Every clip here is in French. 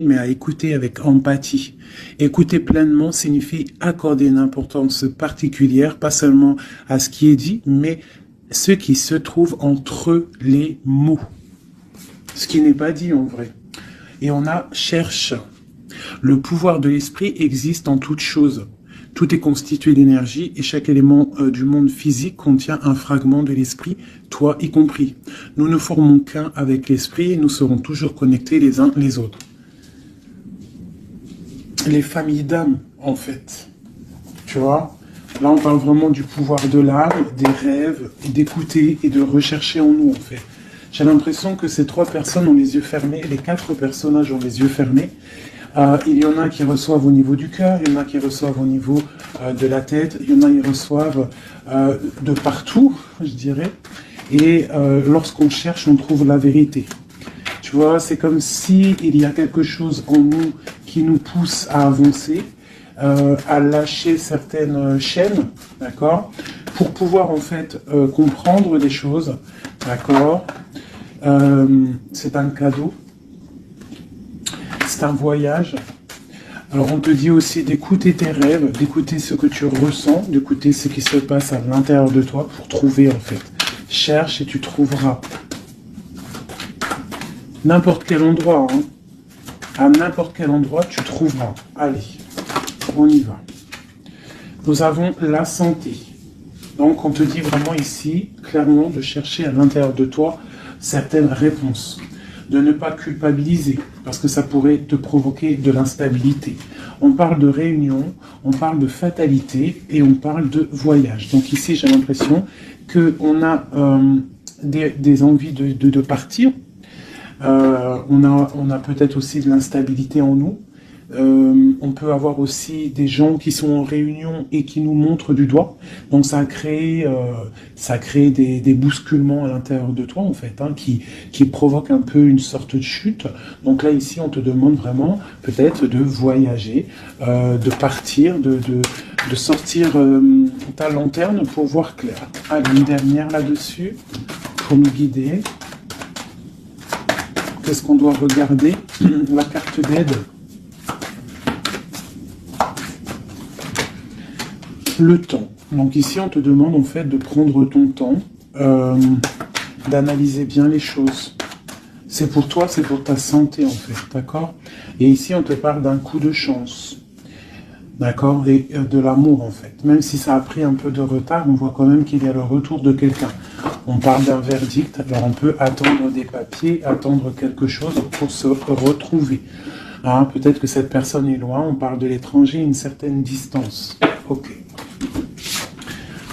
mais à écouter avec empathie. Écouter pleinement signifie accorder une importance particulière, pas seulement à ce qui est dit, mais ce qui se trouve entre les mots. Ce qui n'est pas dit en vrai. Et on a cherche. Le pouvoir de l'esprit existe en toute chose. Tout est constitué d'énergie et chaque élément du monde physique contient un fragment de l'esprit, toi y compris. Nous ne formons qu'un avec l'esprit et nous serons toujours connectés les uns les autres. Les familles d'âmes, en fait. Tu vois? Là, on parle vraiment du pouvoir de l'âme, des rêves, d'écouter et de rechercher en nous, en fait. J'ai l'impression que ces trois personnes ont les yeux fermés, les quatre personnages ont les yeux fermés. Il y en a qui reçoivent au niveau du cœur, il y en a qui reçoivent au niveau de la tête, il y en a qui reçoivent de partout, je dirais. Et lorsqu'on cherche, on trouve la vérité. Tu vois, c'est comme si il y a quelque chose en nous qui nous pousse à avancer, à lâcher certaines chaînes, d'accord, pour pouvoir en fait comprendre les choses, d'accord. C'est un cadeau. C'est un voyage. Alors on te dit aussi d'écouter tes rêves, d'écouter ce que tu ressens, d'écouter ce qui se passe à l'intérieur de toi pour trouver en fait. Cherche et tu trouveras. N'importe quel endroit, hein. À n'importe quel endroit tu trouveras. Allez, on y va. Nous avons la santé. Donc on te dit vraiment ici, clairement, de chercher à l'intérieur de toi certaines réponses. De ne pas culpabiliser, parce que ça pourrait te provoquer de l'instabilité. On parle de réunion, on parle de fatalité et on parle de voyage. Donc ici, j'ai l'impression qu'on a des envies de partir. On a peut-être aussi de l'instabilité en nous. On peut avoir aussi des gens qui sont en réunion et qui nous montrent du doigt. Donc ça crée des bousculements à l'intérieur de toi en fait, hein, qui provoquent un peu une sorte de chute. Donc là ici on te demande vraiment peut-être de voyager, de partir, de sortir ta lanterne pour voir clair. Allez, une dernière là-dessus pour nous guider. Qu'est-ce qu'on doit regarder? La carte d'aide. Le temps. Donc ici, on te demande en fait de prendre ton temps, d'analyser bien les choses. C'est pour toi, c'est pour ta santé en fait, d'accord? Et ici, on te parle d'un coup de chance, d'accord? Et de l'amour en fait. Même si ça a pris un peu de retard, on voit quand même qu'il y a le retour de quelqu'un. On parle d'un verdict, alors on peut attendre des papiers, attendre quelque chose pour se retrouver. Hein, peut-être que cette personne est loin, on parle de l'étranger, une certaine distance. Ok.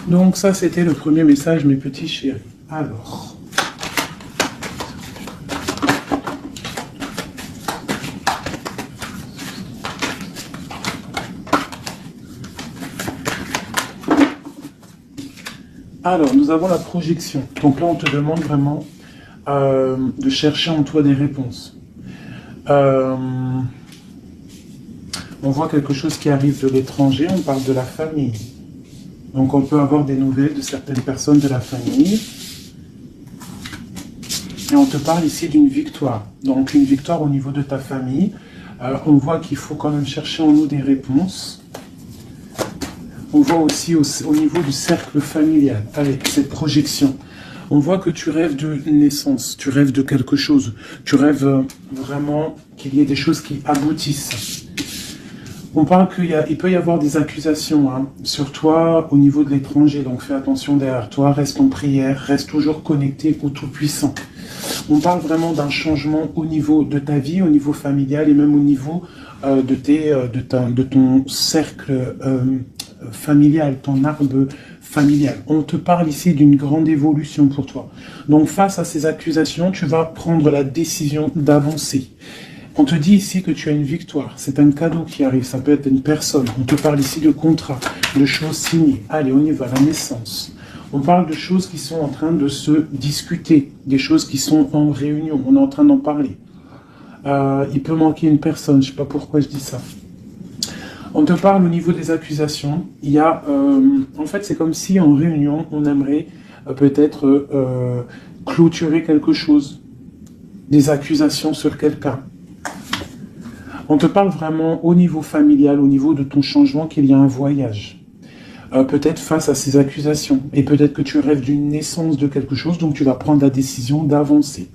Donc ça, c'était le premier message, mes petits chéris. Alors, nous avons la projection. Donc là, on te demande vraiment de chercher en toi des réponses. On voit quelque chose qui arrive de l'étranger, on parle de la famille. Donc on peut avoir des nouvelles de certaines personnes de la famille. Et on te parle ici d'une victoire. Donc une victoire au niveau de ta famille. On voit qu'il faut quand même chercher en nous des réponses. On voit aussi au niveau du cercle familial, avec cette projection. On voit que tu rêves de naissance, tu rêves de quelque chose. Tu rêves vraiment qu'il y ait des choses qui aboutissent. On parle qu'il peut y avoir des accusations sur toi au niveau de l'étranger, donc fais attention derrière toi, reste en prière, reste toujours connecté au Tout-Puissant. On parle vraiment d'un changement au niveau de ta vie, au niveau familial et même au niveau de ton cercle familial, ton arbre familial. On te parle ici d'une grande évolution pour toi. Donc face à ces accusations, tu vas prendre la décision d'avancer. On te dit ici que tu as une victoire, c'est un cadeau qui arrive, ça peut être une personne. On te parle ici de contrat, de choses signées. Allez, on y va, la naissance. On parle de choses qui sont en train de se discuter, des choses qui sont en réunion, on est en train d'en parler. Il peut manquer une personne, je ne sais pas pourquoi je dis ça. On te parle au niveau des accusations. Il y a, en fait, c'est comme si en réunion, on aimerait peut-être clôturer quelque chose, des accusations sur quelqu'un. On te parle vraiment au niveau familial, au niveau de ton changement, qu'il y a un voyage. Peut-être face à ces accusations. Et peut-être que tu rêves d'une naissance de quelque chose, donc tu vas prendre la décision d'avancer.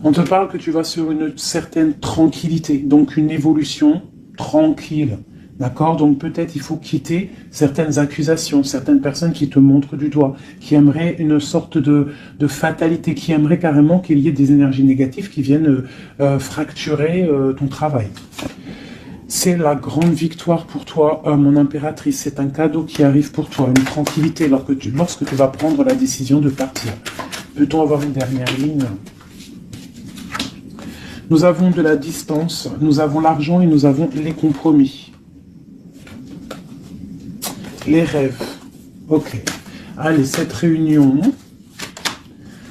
On te parle que tu vas sur une certaine tranquillité, donc une évolution tranquille. D'accord? Donc peut-être il faut quitter certaines accusations, certaines personnes qui te montrent du doigt, qui aimeraient une sorte de fatalité, qui aimeraient carrément qu'il y ait des énergies négatives qui viennent fracturer ton travail. C'est la grande victoire pour toi, mon impératrice. C'est un cadeau qui arrive pour toi, une tranquillité lorsque tu vas prendre la décision de partir. Peut-on avoir une dernière ligne? Nous avons de la distance, nous avons l'argent et nous avons les compromis. Les rêves. Ok. Allez, cette réunion,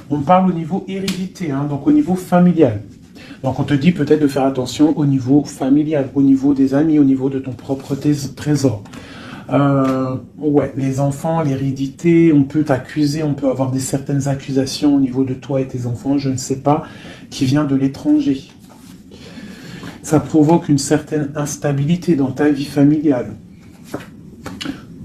on parle au niveau hérédité, hein, donc au niveau familial. Donc on te dit peut-être de faire attention au niveau familial, au niveau des amis, au niveau de ton propre trésor. Ouais, les enfants, l'hérédité, on peut t'accuser, on peut avoir certaines accusations au niveau de toi et tes enfants, je ne sais pas, qui vient de l'étranger. Ça provoque une certaine instabilité dans ta vie familiale.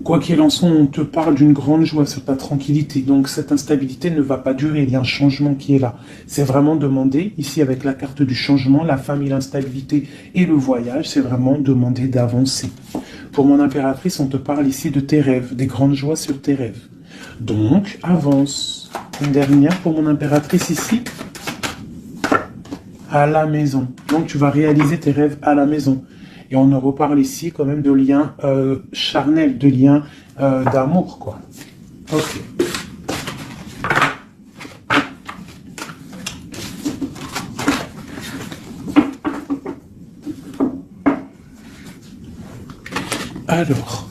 Quoi qu'il en soit, on te parle d'une grande joie sur ta tranquillité. Donc cette instabilité ne va pas durer, il y a un changement qui est là. C'est vraiment demander, ici avec la carte du changement, la famille, l'instabilité et le voyage, c'est vraiment demander d'avancer. Pour mon impératrice, on te parle ici de tes rêves, des grandes joies sur tes rêves. Donc, avance. Une dernière pour mon impératrice ici. À la maison. Donc tu vas réaliser tes rêves à la maison. Et on en reparle ici quand même de liens charnels, de liens d'amour, quoi. Ok. Alors.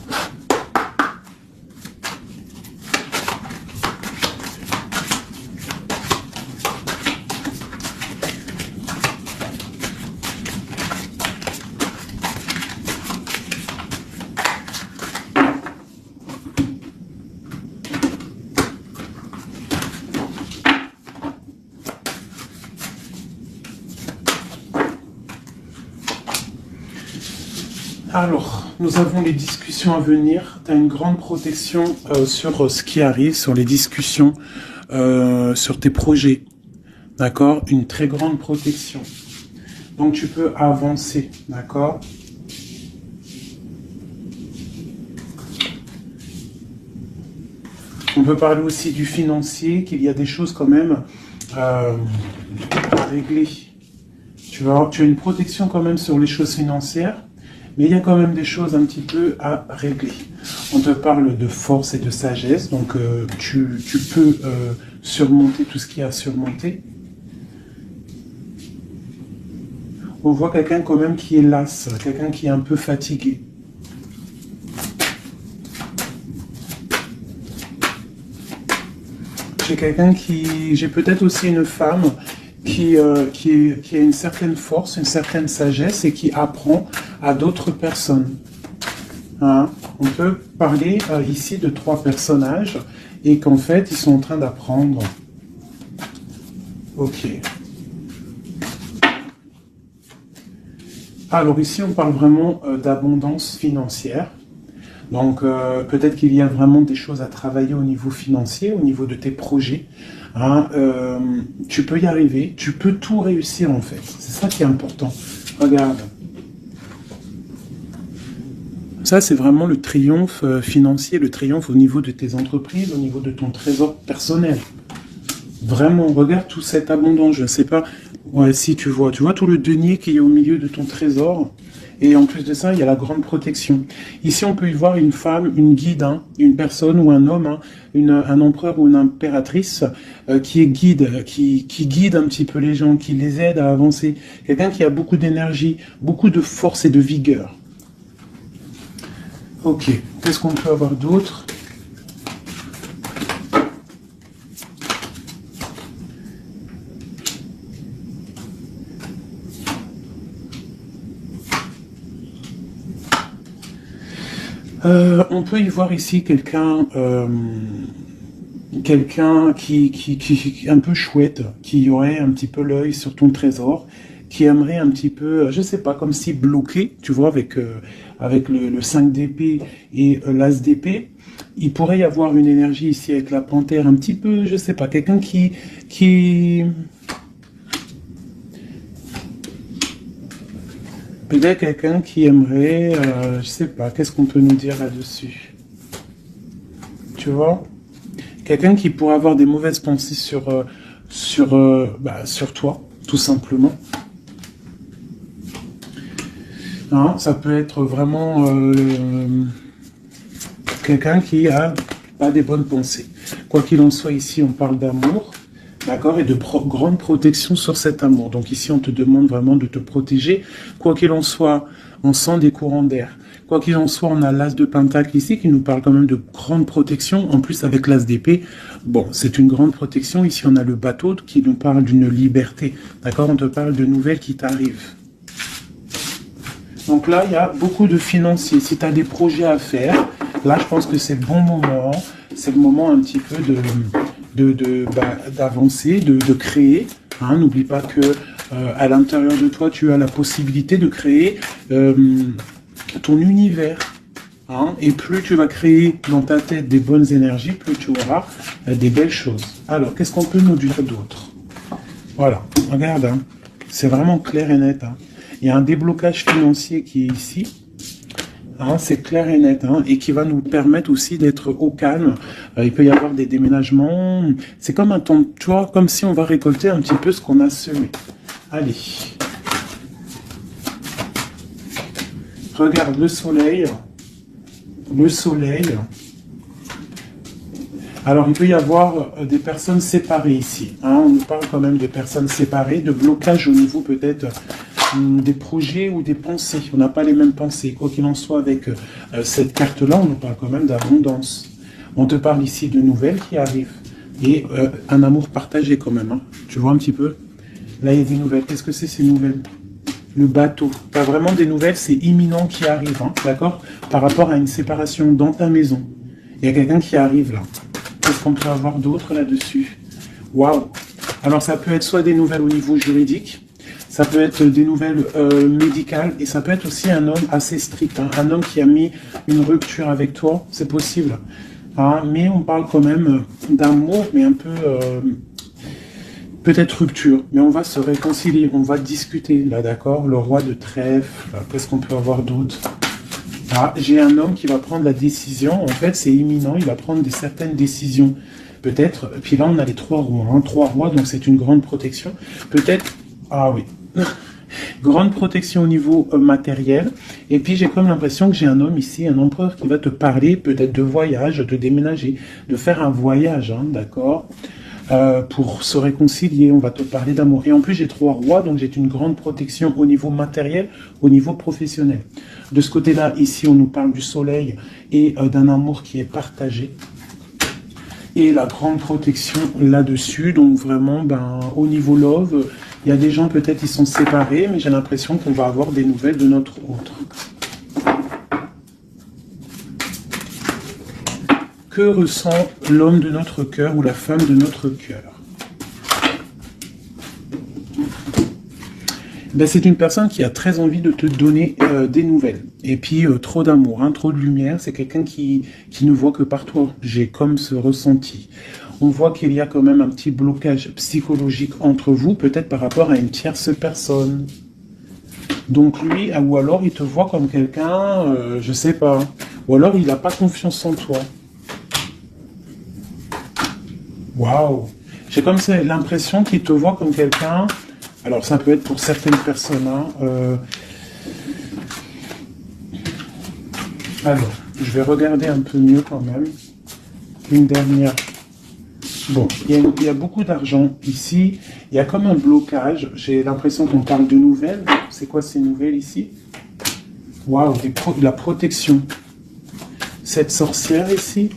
Alors, nous avons les discussions à venir. Tu as une grande protection sur ce qui arrive, sur les discussions, sur tes projets. D'accord? Une très grande protection. Donc, tu peux avancer. D'accord? On peut parler aussi du financier, qu'il y a des choses quand même à régler. Tu as une protection quand même sur les choses financières. Mais il y a quand même des choses un petit peu à régler. On te parle de force et de sagesse, donc tu peux surmonter tout ce qu'il y a à surmonter. On voit quelqu'un quand même qui est las, quelqu'un qui est un peu fatigué. J'ai peut-être aussi une femme qui a une certaine force, une certaine sagesse et qui apprend à d'autres personnes. Hein? On peut parler ici de 3 personnages et qu'en fait, ils sont en train d'apprendre. Ok. Alors ici, on parle vraiment d'abondance financière. Donc peut-être qu'il y a vraiment des choses à travailler au niveau financier, au niveau de tes projets. Hein? Tu peux y arriver, tu peux tout réussir en fait. C'est ça qui est important. Regarde. Ça, c'est vraiment le triomphe financier, le triomphe au niveau de tes entreprises, au niveau de ton trésor personnel. Vraiment, regarde toute cette abondance. Je ne sais pas ouais, si tu vois tout le denier qui est au milieu de ton trésor. Et en plus de ça, il y a la grande protection. Ici, on peut y voir une femme, une guide, hein, une personne ou un homme, hein, un empereur ou une impératrice qui est guide, qui guide un petit peu les gens, qui les aide à avancer. Quelqu'un qui a beaucoup d'énergie, beaucoup de force et de vigueur. Ok, qu'est-ce qu'on peut avoir d'autre ? On peut y voir ici quelqu'un qui est un peu chouette, qui aurait un petit peu l'œil sur ton trésor qui aimerait un petit peu, je sais pas, comme si bloqué, tu vois, avec le 5 d'épée et l'as d'épée. Il pourrait y avoir une énergie ici avec la panthère, un petit peu, je sais pas, quelqu'un qui... Peut-être quelqu'un qui aimerait, je sais pas, qu'est-ce qu'on peut nous dire là-dessus? Tu vois? Quelqu'un qui pourrait avoir des mauvaises pensées sur toi, tout simplement. Hein, ça peut être vraiment quelqu'un qui a pas des bonnes pensées. Quoi qu'il en soit, ici, on parle d'amour, d'accord, et de grande protection sur cet amour. Donc ici, on te demande vraiment de te protéger. Quoi qu'il en soit, on sent des courants d'air. Quoi qu'il en soit, on a l'as de pentacle ici qui nous parle quand même de grande protection. En plus, avec l'as d'épée, bon, c'est une grande protection. Ici, on a le bateau qui nous parle d'une liberté. D'accord, on te parle de nouvelles qui t'arrivent. Donc là, il y a beaucoup de financiers. Si tu as des projets à faire, là, je pense que c'est le bon moment. C'est le moment un petit peu d'avancer, de créer. Hein, n'oublie pas que à l'intérieur de toi, tu as la possibilité de créer ton univers. Hein, et plus tu vas créer dans ta tête des bonnes énergies, plus tu auras des belles choses. Alors, qu'est-ce qu'on peut nous dire d'autre? Voilà, regarde, hein, c'est vraiment clair et net. Hein. Il y a un déblocage financier qui est ici. Hein, c'est clair et net, hein, et qui va nous permettre aussi d'être au calme. Il peut y avoir des déménagements. C'est comme un temps, tu vois, comme si on va récolter un petit peu ce qu'on a semé. Allez. Regarde le soleil. Le soleil. Alors, il peut y avoir des personnes séparées ici. Hein, on nous parle quand même de personnes séparées, de blocage au niveau peut-être des projets ou des pensées. On n'a pas les mêmes pensées. Quoi qu'il en soit, avec cette carte-là, on nous parle quand même d'abondance. On te parle ici de nouvelles qui arrivent. Et un amour partagé quand même. Hein. Tu vois un petit peu? Là, il y a des nouvelles. Qu'est-ce que c'est ces nouvelles? Le bateau. Tu as vraiment des nouvelles, c'est imminent qui arrive. Hein, d'accord? Par rapport à une séparation dans ta maison. Il y a quelqu'un qui arrive là. Qu'est-ce qu'on peut avoir d'autre là-dessus? Waouh! Alors, ça peut être soit des nouvelles au niveau juridique, ça peut être des nouvelles médicales, et ça peut être aussi un homme assez strict, hein, un homme qui a mis une rupture avec toi, c'est possible. Hein, mais on parle quand même d'amour, mais un peu... peut-être rupture, mais on va se réconcilier, on va discuter, là, d'accord? Le roi de trèfle, qu'est-ce qu'on peut avoir d'autre? Ah, j'ai un homme qui va prendre la décision, en fait, c'est imminent, il va prendre certaines décisions. Peut-être, puis là, on a les 3 rois, hein, 3 rois, donc c'est une grande protection. Peut-être, ah oui, grande protection au niveau matériel. Et puis, j'ai comme l'impression que j'ai un homme ici, un empereur, qui va te parler peut-être de voyage, de déménager, de faire un voyage, hein, d'accord? Pour se réconcilier, on va te parler d'amour. Et en plus, j'ai 3 rois, donc j'ai une grande protection au niveau matériel, au niveau professionnel. De ce côté-là, ici, on nous parle du soleil et d'un amour qui est partagé. Et la grande protection là-dessus, donc vraiment, au niveau love, il y a des gens, peut-être, ils sont séparés, mais j'ai l'impression qu'on va avoir des nouvelles de notre autre. Que ressent l'homme de notre cœur ou la femme de notre cœur? C'est une personne qui a très envie de te donner des nouvelles. Et puis, trop d'amour, hein, trop de lumière. C'est quelqu'un qui ne voit que par toi. J'ai comme ce ressenti. On voit qu'il y a quand même un petit blocage psychologique entre vous, peut-être par rapport à une tierce personne. Donc lui, ou alors il te voit comme quelqu'un, je sais pas. Ou alors il n'a pas confiance en toi. Waouh! J'ai comme l'impression qu'il te voit comme quelqu'un. Alors ça peut être pour certaines personnes. Hein, Alors, je vais regarder un peu mieux quand même. Une dernière. Bon, il y a beaucoup d'argent ici. Il y a comme un blocage. J'ai l'impression qu'on parle de nouvelles. C'est quoi ces nouvelles ici? Waouh, la protection. Cette sorcière ici.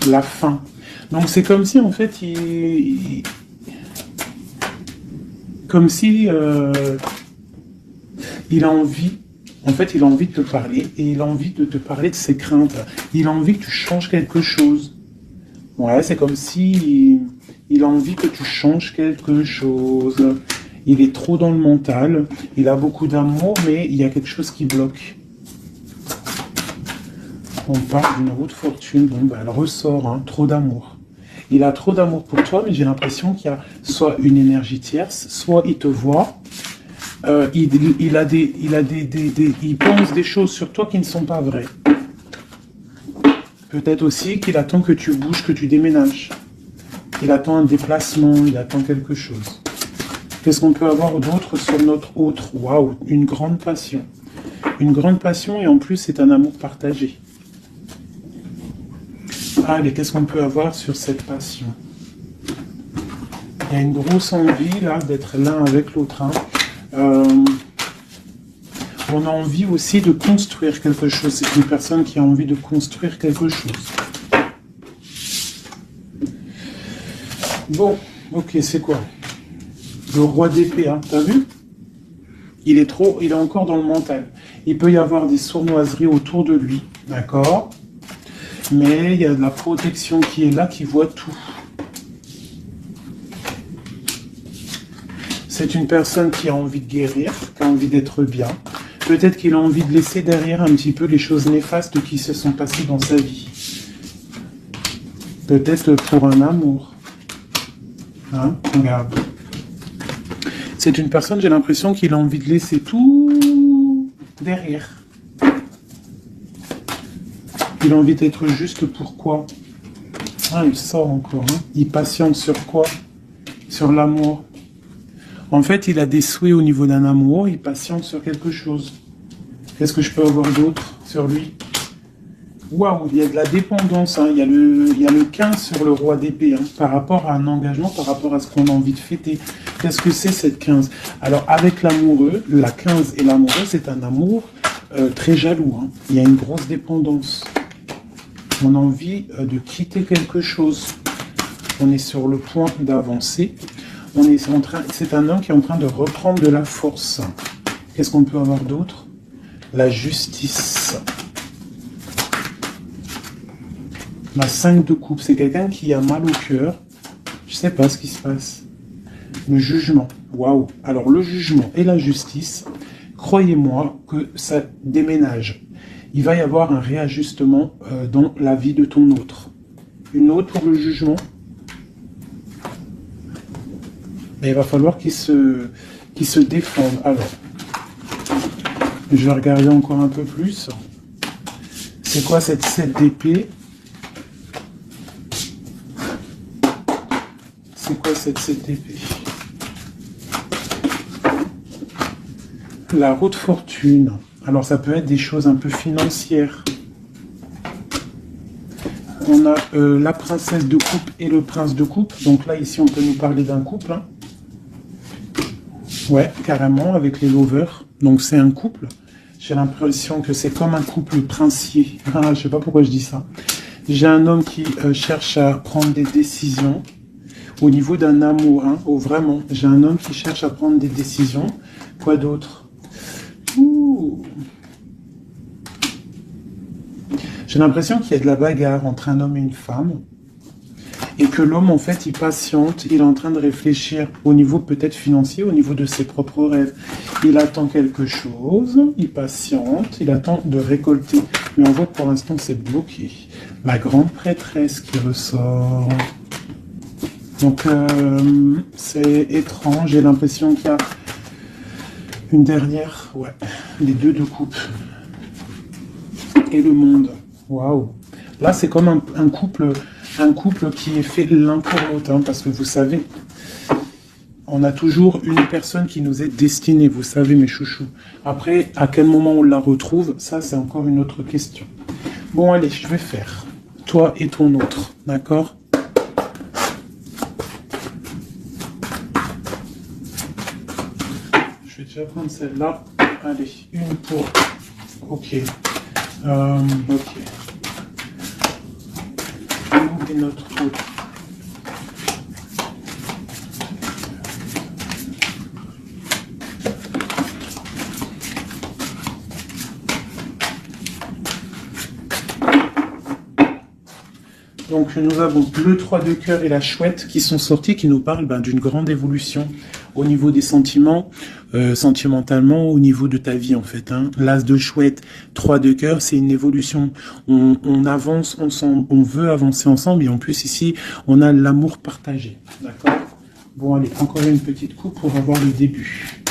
La fin. Donc c'est comme si en fait comme si il a envie, en fait il a envie de te parler et il a envie de te parler de ses craintes. Il a envie que tu changes quelque chose. Ouais, c'est comme si il a envie que tu changes quelque chose. Il est trop dans le mental. Il a beaucoup d'amour, mais il y a quelque chose qui bloque. On parle d'une roue de fortune. Bon, ben, elle ressort, hein, trop d'amour. Il a trop d'amour pour toi, mais j'ai l'impression qu'il y a soit une énergie tierce, soit il te voit. Il pense des choses sur toi qui ne sont pas vraies. Peut-être aussi qu'il attend que tu bouges, que tu déménages. Il attend un déplacement, il attend quelque chose. Qu'est-ce qu'on peut avoir d'autre sur notre autre? Waouh, une grande passion. Une grande passion et en plus c'est un amour partagé. Allez, qu'est-ce qu'on peut avoir sur cette passion? Il y a une grosse envie là d'être l'un avec l'autre. Hein. On a envie aussi de construire quelque chose. C'est une personne qui a envie de construire quelque chose. Bon, ok, c'est quoi? Le roi d'épée, hein, t'as vu? Il est encore dans le mental. Il peut y avoir des sournoiseries autour de lui, d'accord? Mais il y a de la protection qui est là, qui voit tout. C'est une personne qui a envie de guérir, qui a envie d'être bien. Peut-être qu'il a envie de laisser derrière un petit peu les choses néfastes qui se sont passées dans sa vie. Peut-être pour un amour. Hein? Regarde. C'est une personne, j'ai l'impression qu'il a envie de laisser tout derrière. Il a envie d'être juste pour quoi? Ah, il sort encore. Hein? Il patiente sur quoi? Sur l'amour. En fait, il a des souhaits au niveau d'un amour. Il patiente sur quelque chose. Qu'est-ce que je peux avoir d'autre sur lui? Waouh, il y a de la dépendance. Hein? Il y a le 15 sur le roi d'épée. Hein? Par rapport à un engagement, par rapport à ce qu'on a envie de fêter. Qu'est-ce que c'est cette 15? Alors, avec l'amoureux, la 15 et l'amoureux, c'est un amour très jaloux. Hein? Il y a une grosse dépendance. On a envie de quitter quelque chose. On est sur le point d'avancer. C'est un homme qui est en train de reprendre de la force. Qu'est-ce qu'on peut avoir d'autre? La justice. La 5 de coupe. C'est quelqu'un qui a mal au cœur. Je ne sais pas ce qui se passe. Le jugement. Waouh. Alors le jugement et la justice, croyez-moi que ça déménage. Il va y avoir un réajustement dans la vie de ton autre. Une autre pour le jugement. Mais il va falloir qu'il se défende. Alors, je vais regarder encore un peu plus. C'est quoi cette 7 d'épée? C'est quoi cette 7 d'épée? La roue de fortune. Alors, ça peut être des choses un peu financières. On a la princesse de coupe et le prince de coupe. Donc là, ici, on peut nous parler d'un couple. Hein. Ouais, carrément, avec les lovers. Donc, c'est un couple. J'ai l'impression que c'est comme un couple princier. Ah, je sais pas pourquoi je dis ça. J'ai un homme qui cherche à prendre des décisions au niveau d'un amour. Hein. Oh, vraiment, j'ai un homme qui cherche à prendre des décisions. Quoi d'autre? J'ai l'impression qu'il y a de la bagarre entre un homme et une femme et que l'homme, en fait, il patiente, il est en train de réfléchir au niveau peut-être financier, au niveau de ses propres rêves. Il attend quelque chose, il patiente, il attend de récolter. Mais en fait, pour l'instant, c'est bloqué. La grande prêtresse qui ressort. Donc, c'est étrange, j'ai l'impression qu'il y a une dernière, ouais, les deux de coupe. Et le monde. Waouh. Là, c'est comme un couple qui est fait l'un pour l'autre, hein, parce que vous savez, on a toujours une personne qui nous est destinée, vous savez, mes chouchous. Après, à quel moment on la retrouve, ça, c'est encore une autre question. Bon, allez, je vais faire toi et ton autre, d'accord? Je vais déjà prendre celle-là. Allez, une pour... Ok. Ok. Nous et notre autre. Donc nous avons le 3 de cœur et la chouette qui sont sortis, qui nous parlent d'une grande évolution au niveau des sentiments, sentimentalement, au niveau de ta vie en fait. Hein. L'as de chouette, 3 de cœur, c'est une évolution. On avance ensemble, on veut avancer ensemble et en plus ici, on a l'amour partagé. D'accord? Bon, allez, encore une petite coupe pour avoir le début.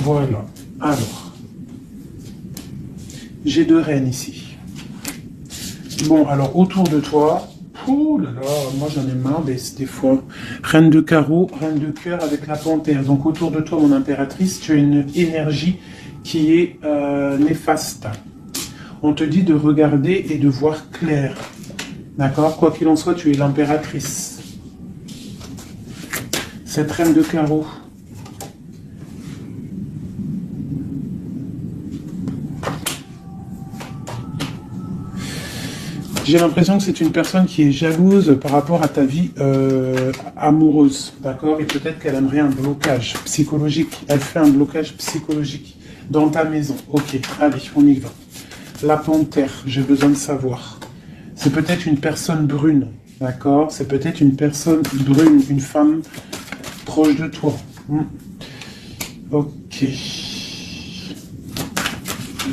Voilà. Alors, j'ai 2 reines ici. Bon, alors autour de toi, oh là là, moi j'en ai marre des fois. Reine de carreau, reine de cœur avec la panthère. Donc autour de toi, mon impératrice, tu as une énergie qui est néfaste. On te dit de regarder et de voir clair. D'accord? Quoi qu'il en soit, tu es l'impératrice. Cette reine de carreau. J'ai l'impression que c'est une personne qui est jalouse par rapport à ta vie amoureuse, d'accord? Et peut-être qu'elle aimerait un blocage psychologique. Elle fait un blocage psychologique dans ta maison. Ok, allez, on y va. La panthère, j'ai besoin de savoir. C'est peut-être une personne brune, d'accord? C'est peut-être une personne brune, une femme proche de toi. Ok.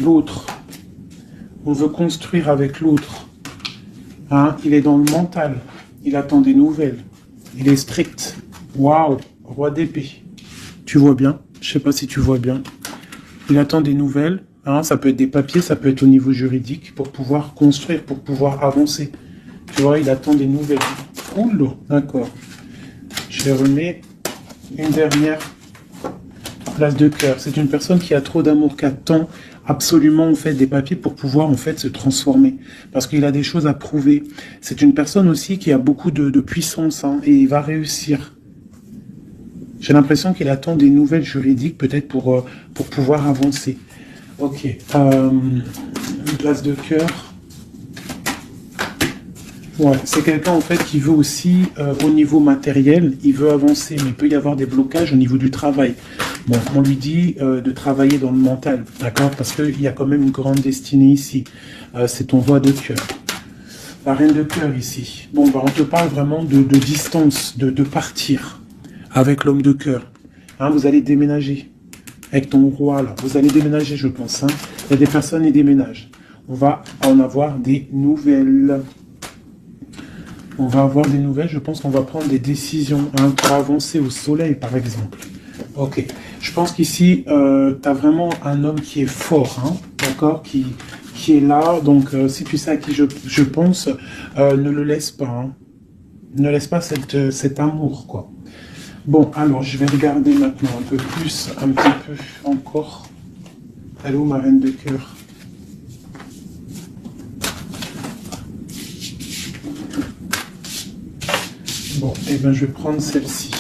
L'autre. On veut construire avec l'autre. Hein, il est dans le mental, il attend des nouvelles, il est strict. Waouh, roi d'épée. Tu vois bien, je sais pas si tu vois bien. Il attend des nouvelles, hein, ça peut être des papiers, ça peut être au niveau juridique, pour pouvoir construire, pour pouvoir avancer. Tu vois, il attend des nouvelles. Oula, d'accord. Je remets une dernière place de cœur. C'est une personne qui a trop d'amour, qui attend absolument en fait des papiers pour pouvoir en fait se transformer parce qu'il a des choses à prouver. C'est une personne aussi qui a beaucoup de puissance hein, et il va réussir. J'ai l'impression qu'il attend des nouvelles juridiques peut-être pour pouvoir avancer. Ok, une place de cœur. Ouais, c'est quelqu'un en fait qui veut aussi au niveau matériel, il veut avancer, mais il peut y avoir des blocages au niveau du travail. Bon, on lui dit de travailler dans le mental, d'accord? Parce qu'il y a quand même une grande destinée ici. C'est ton roi de cœur. La reine de cœur ici. Bon, bah, on te parle vraiment de distance, de partir avec l'homme de cœur. Hein, vous allez déménager avec ton roi là. Vous allez déménager, je pense. Hein. Il y a des personnes qui déménagent. On va en avoir des nouvelles. On va avoir des nouvelles. Je pense qu'on va prendre des décisions hein, pour avancer au soleil, par exemple. Ok. Je pense qu'ici, tu as vraiment un homme qui est fort, hein, d'accord, qui est là. Donc, si tu sais à qui je pense, ne le laisse pas. Hein. Ne laisse pas cet amour, quoi. Bon, alors, je vais regarder maintenant un peu plus, un petit peu encore. Elle est où, ma reine de cœur? Bon, eh bien, je vais prendre celle-ci.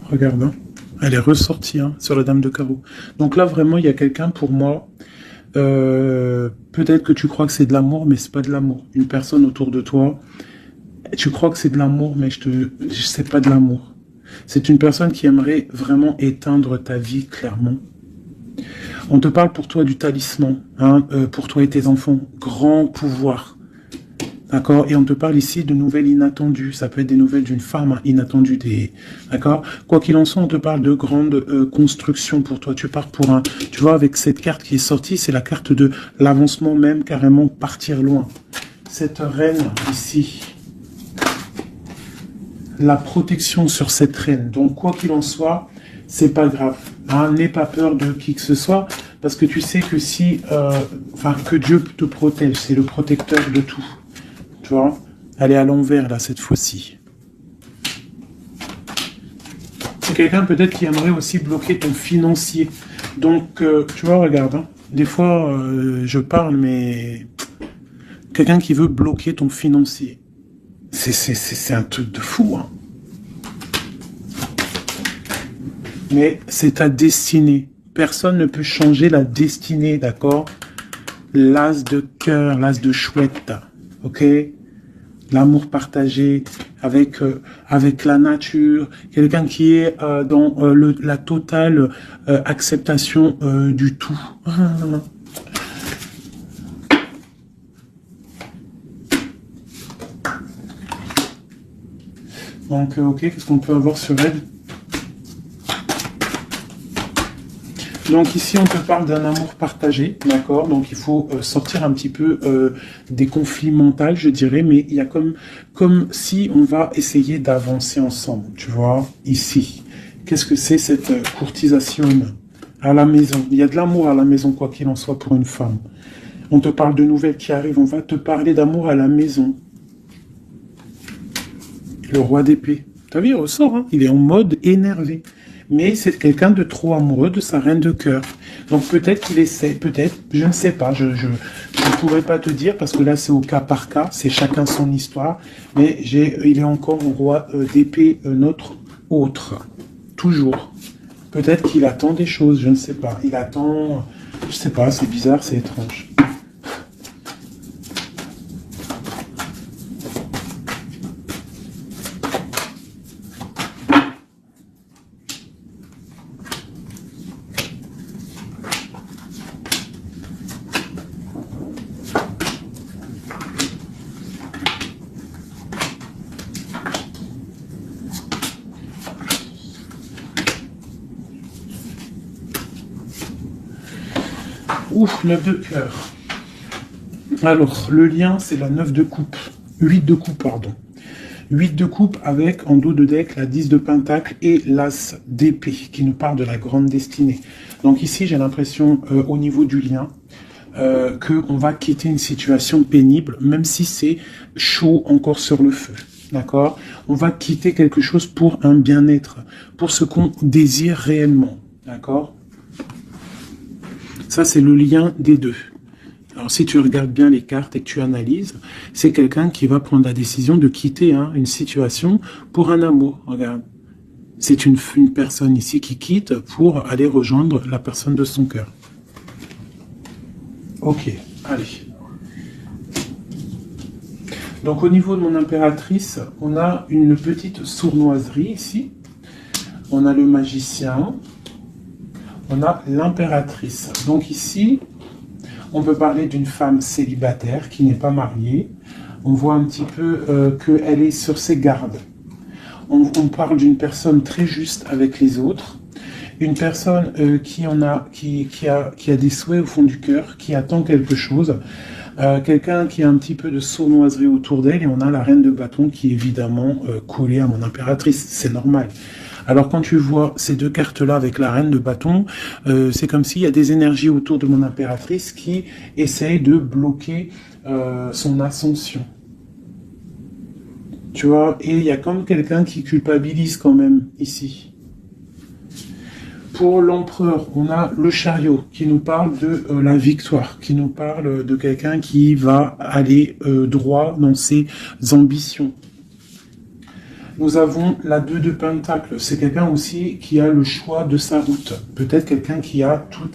Regarde, hein. Elle est ressortie hein, sur la dame de carreau. Donc là, vraiment, il y a quelqu'un pour moi. Peut-être que tu crois que c'est de l'amour, mais c'est pas de l'amour. Une personne autour de toi, tu crois que c'est de l'amour, mais c'est pas de l'amour. C'est une personne qui aimerait vraiment éteindre ta vie, clairement. On te parle pour toi du talisman, hein, pour toi et tes enfants. Grand pouvoir. D'accord? Et on te parle ici de nouvelles inattendues. Ça peut être des nouvelles d'une femme inattendue. D'accord? Quoi qu'il en soit, on te parle de grandes constructions pour toi. Tu pars pour un... Tu vois, avec cette carte qui est sortie, c'est la carte de l'avancement même, carrément partir loin. Cette reine ici, la protection sur cette reine. Donc, quoi qu'il en soit, c'est pas grave. Hein, n'aie pas peur de qui que ce soit, parce que tu sais que si... que Dieu te protège, c'est le protecteur de tout. Tu vois, elle est à l'envers, là, cette fois-ci. C'est quelqu'un, peut-être, qui aimerait aussi bloquer ton financier. Donc, tu vois, regarde, hein, des fois, je parle, mais quelqu'un qui veut bloquer ton financier. C'est un truc de fou, hein. Mais c'est ta destinée. Personne ne peut changer la destinée, d'accord? L'as de cœur, l'as de chouette, ok? L'amour partagé avec la nature, quelqu'un qui est dans la totale acceptation du tout. Donc, ok, qu'est-ce qu'on peut avoir sur elle? Donc ici, on te parle d'un amour partagé, d'accord? Donc il faut sortir un petit peu des conflits mentaux, je dirais, mais il y a comme si on va essayer d'avancer ensemble, tu vois, ici. Qu'est-ce que c'est cette courtisation à la maison? Il y a de l'amour à la maison, quoi qu'il en soit, pour une femme. On te parle de nouvelles qui arrivent, on va te parler d'amour à la maison. Le roi d'épée. T'as vu, il ressort, hein? Il est en mode énervé. Mais c'est quelqu'un de trop amoureux de sa reine de cœur. Donc peut-être qu'il essaie, peut-être, je ne sais pas, je ne pourrais pas te dire, parce que là c'est au cas par cas, c'est chacun son histoire, mais il est encore au roi d'épée, notre autre, toujours. Peut-être qu'il attend des choses, je ne sais pas, il attend, je sais pas, c'est bizarre, c'est étrange. Ouf, 9 de cœur. Alors, le lien, c'est la 9 de coupe. 8 de coupe, pardon. 8 de coupe avec, en dos de deck, la 10 de pentacle et l'as d'épée, qui nous parle de la grande destinée. Donc ici, j'ai l'impression, au niveau du lien, qu'on va quitter une situation pénible, même si c'est chaud encore sur le feu. D'accord? On va quitter quelque chose pour un bien-être, pour ce qu'on désire réellement. D'accord? Ça, c'est le lien des deux. Alors, si tu regardes bien les cartes et que tu analyses, c'est quelqu'un qui va prendre la décision de quitter une situation pour un amour. Regarde. C'est une personne ici qui quitte pour aller rejoindre la personne de son cœur. Ok, allez. Donc, au niveau de mon impératrice, on a une petite sournoiserie ici. On a le magicien. On a l'impératrice. Donc ici, on peut parler d'une femme célibataire qui n'est pas mariée. On voit un petit peu qu'elle est sur ses gardes. On parle d'une personne très juste avec les autres. Une personne qui a des souhaits au fond du cœur, qui attend quelque chose. Quelqu'un qui a un petit peu de sournoiserie autour d'elle. Et on a la reine de bâton qui est évidemment collée à mon impératrice. C'est normal. Alors quand tu vois ces deux cartes-là avec la reine de bâton, c'est comme s'il y a des énergies autour de mon impératrice qui essayent de bloquer son ascension. Tu vois, et il y a comme quelqu'un qui culpabilise quand même ici. Pour l'empereur, on a le chariot qui nous parle de la victoire, qui nous parle de quelqu'un qui va aller droit dans ses ambitions. Nous avons la 2 de pentacle. C'est quelqu'un aussi qui a le choix de sa route. Peut-être quelqu'un qui a tout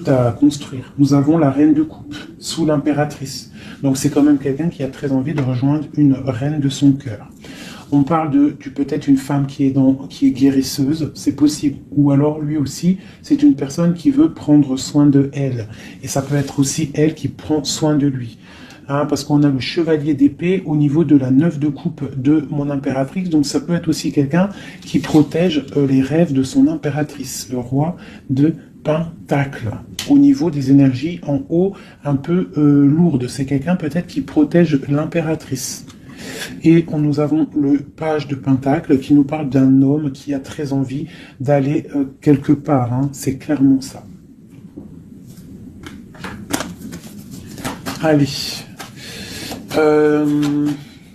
à construire. Nous avons la reine de coupe sous l'impératrice. Donc c'est quand même quelqu'un qui a très envie de rejoindre une reine de son cœur. On parle de peut-être une femme qui est guérisseuse, c'est possible. Ou alors lui aussi, c'est une personne qui veut prendre soin de elle. Et ça peut être aussi elle qui prend soin de lui. Parce qu'on a le chevalier d'épée au niveau de la 9 de coupe de mon impératrice. Donc ça peut être aussi quelqu'un qui protège les rêves de son impératrice, le roi de pentacle. Au niveau des énergies en haut, un peu lourdes. C'est quelqu'un peut-être qui protège l'impératrice. Et nous avons le page de pentacle qui nous parle d'un homme qui a très envie d'aller quelque part. C'est clairement ça. Allez.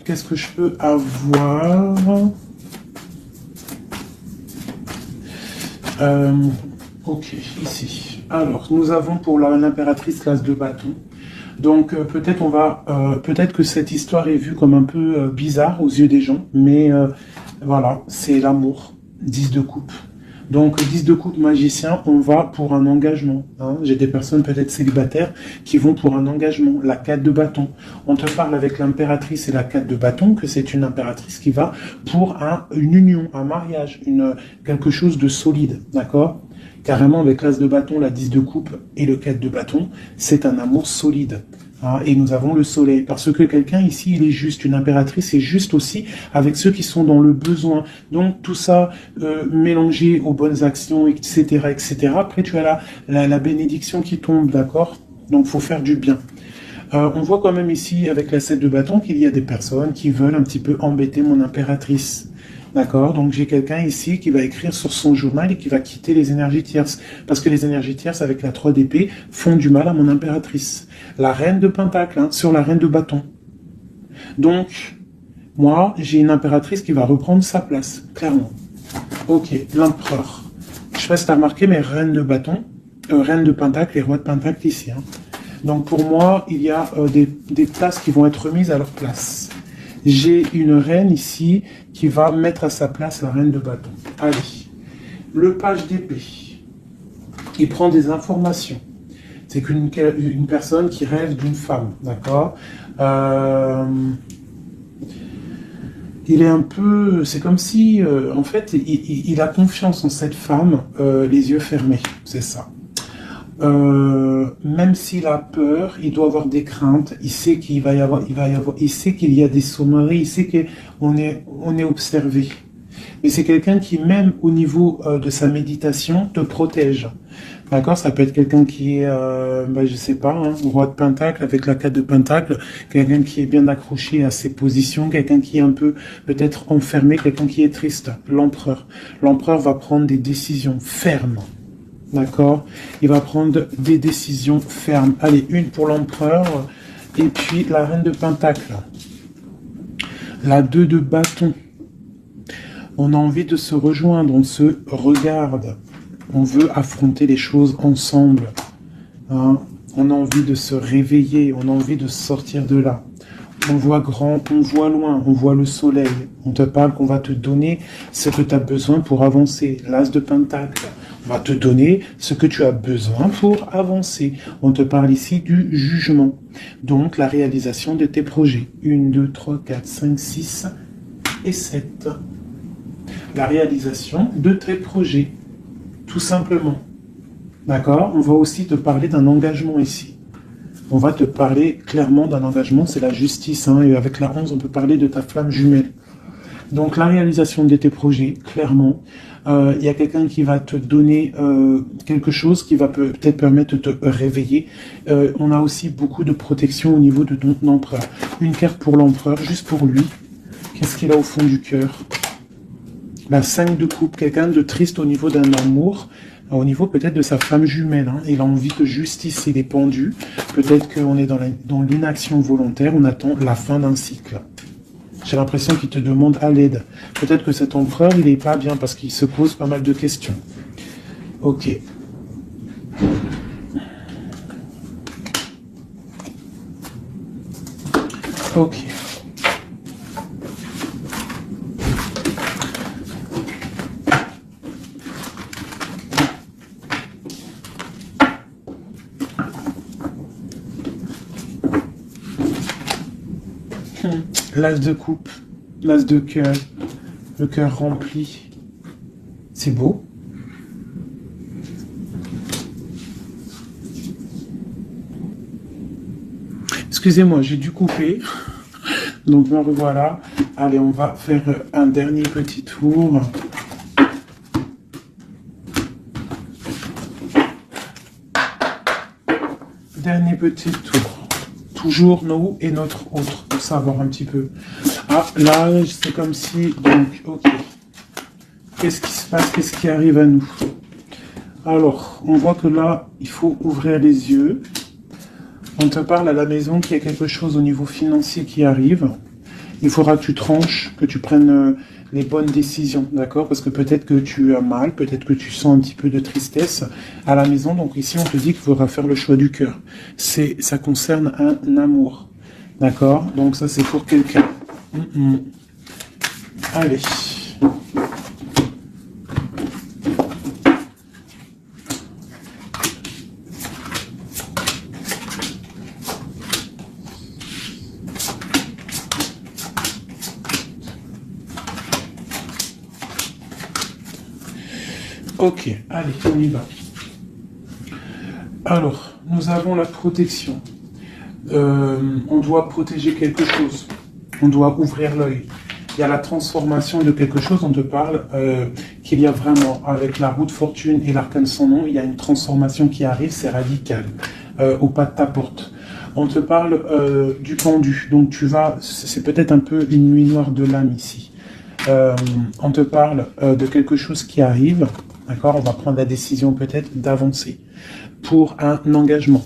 Qu'est-ce que je peux avoir? Ok, ici. Alors, nous avons pour l'impératrice l'as de bâton. Donc peut-être que cette histoire est vue comme un peu bizarre aux yeux des gens, mais voilà, c'est l'amour. 10 de coupe. Donc 10 de coupe magicien, on va pour un engagement. Hein. J'ai des personnes peut-être célibataires qui vont pour un engagement. La 4 de bâton. On te parle avec l'impératrice et la 4 de bâton que c'est une impératrice qui va pour une union, un mariage, quelque chose de solide, d'accord? Carrément avec l'as de bâton, la 10 de coupe et le 4 de bâton, c'est un amour solide. Hein, et nous avons le soleil, parce que quelqu'un ici, il est juste, une impératrice est juste aussi avec ceux qui sont dans le besoin. Donc tout ça mélangé aux bonnes actions, etc., etc. Après, tu as la bénédiction qui tombe, d'accord? Donc faut faire du bien. On voit quand même ici, avec la 7 de bâton, qu'il y a des personnes qui veulent un petit peu embêter mon impératrice. D'accord? Donc j'ai quelqu'un ici qui va écrire sur son journal et qui va quitter les énergies tierces. Parce que les énergies tierces, avec la 3 d'épée, font du mal à mon impératrice. La reine de pentacle, hein, sur la reine de bâton. Donc, moi, j'ai une impératrice qui va reprendre sa place, clairement. Ok, l'empereur. Je sais pas si tu as remarqué, mais reine de bâton, reine de pentacle et roi de pentacle ici. Hein. Donc pour moi, il y a des places qui vont être remises à leur place. J'ai une reine ici qui va mettre à sa place la reine de bâton. Allez, le page d'épée. Il prend des informations. C'est qu'une personne qui rêve d'une femme, d'accord? Il est un peu... C'est comme si, en fait, il a confiance en cette femme, les yeux fermés, c'est ça. Même s'il a peur, il doit avoir des craintes. Il sait il sait qu'il y a des sommeries. Il sait qu'on est observé. Mais c'est quelqu'un qui, même au niveau de sa méditation, te protège. D'accord? Ça peut être quelqu'un qui est, je sais pas, hein, roi de pentacle avec la 4 de pentacle, quelqu'un qui est bien accroché à ses positions, quelqu'un qui est un peu peut-être enfermé, quelqu'un qui est triste. L'empereur. L'empereur va prendre des décisions fermes. D'accord? Il va prendre des décisions fermes. Allez, une pour l'empereur. Et puis la reine de pentacle. La 2 de bâton. On a envie de se rejoindre. On se regarde. On veut affronter les choses ensemble. Hein? On a envie de se réveiller. On a envie de sortir de là. On voit grand, on voit loin, on voit le soleil. On te parle qu'on va te donner ce que tu as besoin pour avancer. L'as de pentacle. On va te donner ce que tu as besoin pour avancer. On te parle ici du jugement. Donc, la réalisation de tes projets. 1, 2, 3, 4, 5, 6 et 7. La réalisation de tes projets. Tout simplement. D'accord? On va aussi te parler d'un engagement ici. On va te parler clairement d'un engagement, c'est la justice. Hein, et avec la 11, on peut parler de ta flamme jumelle. Donc, la réalisation de tes projets, clairement. Il y a quelqu'un qui va te donner quelque chose qui va peut-être permettre de te réveiller. On a aussi beaucoup de protection au niveau de ton empereur. Une carte pour l'empereur, juste pour lui. Qu'est-ce qu'il a au fond du cœur? La 5 de coupe, quelqu'un de triste au niveau d'un amour, au niveau peut-être de sa femme jumelle. Hein. Il a envie de justice, il est pendu. Peut-être qu'on est dans l'inaction volontaire, on attend la fin d'un cycle. J'ai l'impression qu'il te demande à l'aide. Peut-être que cet empereur, il n'est pas bien parce qu'il se pose pas mal de questions. Ok. Ok. L'as de coupe, l'as de cœur, le cœur rempli. C'est beau. Excusez-moi, j'ai dû couper. Donc me revoilà. Allez, on va faire un dernier petit tour. Dernier petit tour. Toujours nous et notre autre, pour savoir un petit peu. Ah, là, c'est comme si... Donc, ok. Qu'est-ce qui se passe? Qu'est-ce qui arrive à nous? Alors, on voit que là, il faut ouvrir les yeux. On te parle à la maison qu'il y a quelque chose au niveau financier qui arrive. Il faudra que tu tranches, que tu prennes les bonnes décisions, d'accord? Parce que peut-être que tu as mal, peut-être que tu sens un petit peu de tristesse à la maison. Donc ici, on te dit qu'il faudra faire le choix du cœur. Ça concerne un amour, d'accord? Donc ça, c'est pour quelqu'un. Allez. Ok, allez, on y va. Alors, nous avons la protection. On doit protéger quelque chose. On doit ouvrir l'œil. Il y a la transformation de quelque chose. On te parle qu'il y a vraiment, avec la roue de fortune et l'arcane sans nom, il y a une transformation qui arrive, c'est radical, au pas de ta porte. On te parle du pendu. Donc tu vas, c'est peut-être un peu une nuit noire de l'âme ici. On te parle de quelque chose qui arrive. D'accord, on va prendre la décision peut-être d'avancer pour un engagement,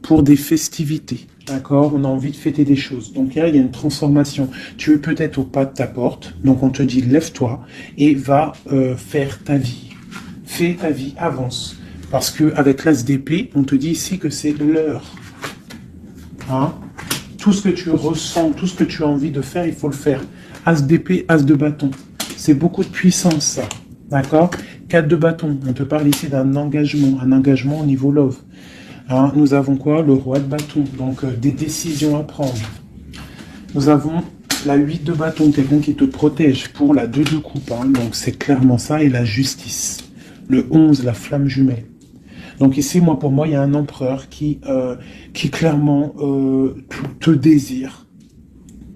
pour des festivités. D'accord, on a envie de fêter des choses. Donc là, il y a une transformation. Tu es peut-être au pas de ta porte. Donc on te dit, lève-toi et va faire ta vie. Fais ta vie, avance. Parce que avec l'as d'épée, on te dit ici que c'est l'heure. Hein? Tout ce que tu ressens, tout ce que tu as envie de faire, il faut le faire. As d'épée, as de bâton. C'est beaucoup de puissance, ça. D'accord? 4 de bâton, on te parle ici d'un engagement, un engagement au niveau love. Hein, nous avons quoi? Le roi de bâton, donc des décisions à prendre. Nous avons la 8 de bâton, quelqu'un qui te protège pour la 2 de coupe, hein, donc c'est clairement ça, et la justice. Le 11, la flamme jumelle. Donc ici, pour moi, il y a un empereur qui clairement te désire.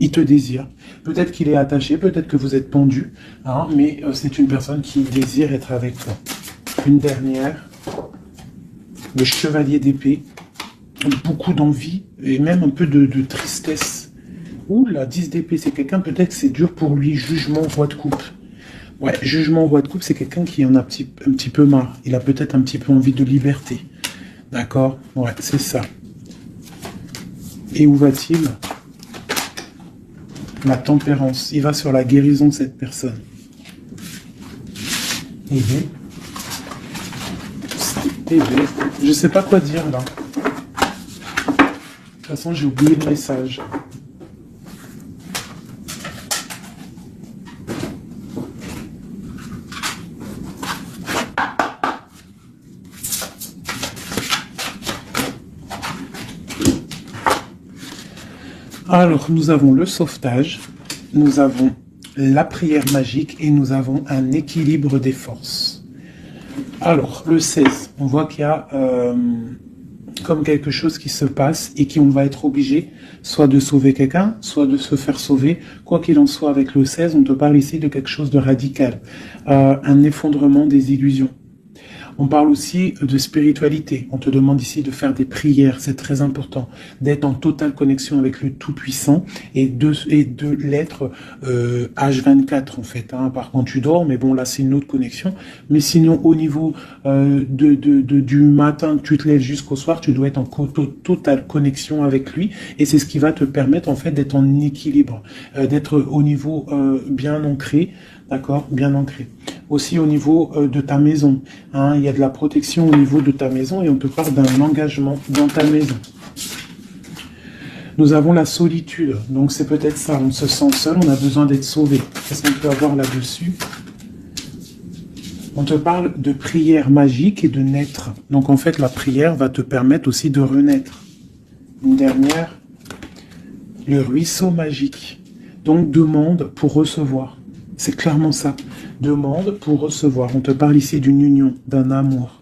Il te désire. Peut-être qu'il est attaché, peut-être que vous êtes pendu, hein, mais c'est une personne qui désire être avec toi. Une dernière, le chevalier d'épée, beaucoup d'envie et même un peu de tristesse. Ouh, la 10 d'épée, c'est quelqu'un, peut-être que c'est dur pour lui, jugement, roi de coupe. Ouais, jugement, roi de coupe, c'est quelqu'un qui en a un petit peu marre. Il a peut-être un petit peu envie de liberté. D'accord? Ouais, c'est ça. Et où va-t-il? La tempérance. Il va sur la guérison de cette personne. Et je sais pas quoi dire là. De toute façon, j'ai oublié le message. Alors, nous avons le sauvetage, nous avons la prière magique et nous avons un équilibre des forces. Alors, le 16, on voit qu'il y a comme quelque chose qui se passe et qu'on va être obligé soit de sauver quelqu'un, soit de se faire sauver. Quoi qu'il en soit, avec le 16, on te parle ici de quelque chose de radical, un effondrement des illusions. On parle aussi de spiritualité. On te demande ici de faire des prières, c'est très important, d'être en totale connexion avec le Tout-Puissant et de l'être H24 en fait. Hein. Par contre, tu dors, mais bon là c'est une autre connexion. Mais sinon, au niveau du matin que tu te lèves jusqu'au soir, tu dois être en totale connexion avec lui et c'est ce qui va te permettre en fait d'être en équilibre, d'être au niveau bien ancré. D'accord, bien ancré. Aussi au niveau de ta maison, hein, il y a de la protection au niveau de ta maison et on te parle d'un engagement dans ta maison. Nous avons la solitude, donc c'est peut-être ça, on se sent seul, on a besoin d'être sauvé. Qu'est-ce qu'on peut avoir là-dessus? On te parle de prière magique et de naître. Donc en fait, la prière va te permettre aussi de renaître. Une dernière, le ruisseau magique. Donc demande pour recevoir. C'est clairement ça. Demande pour recevoir. On te parle ici d'une union, d'un amour.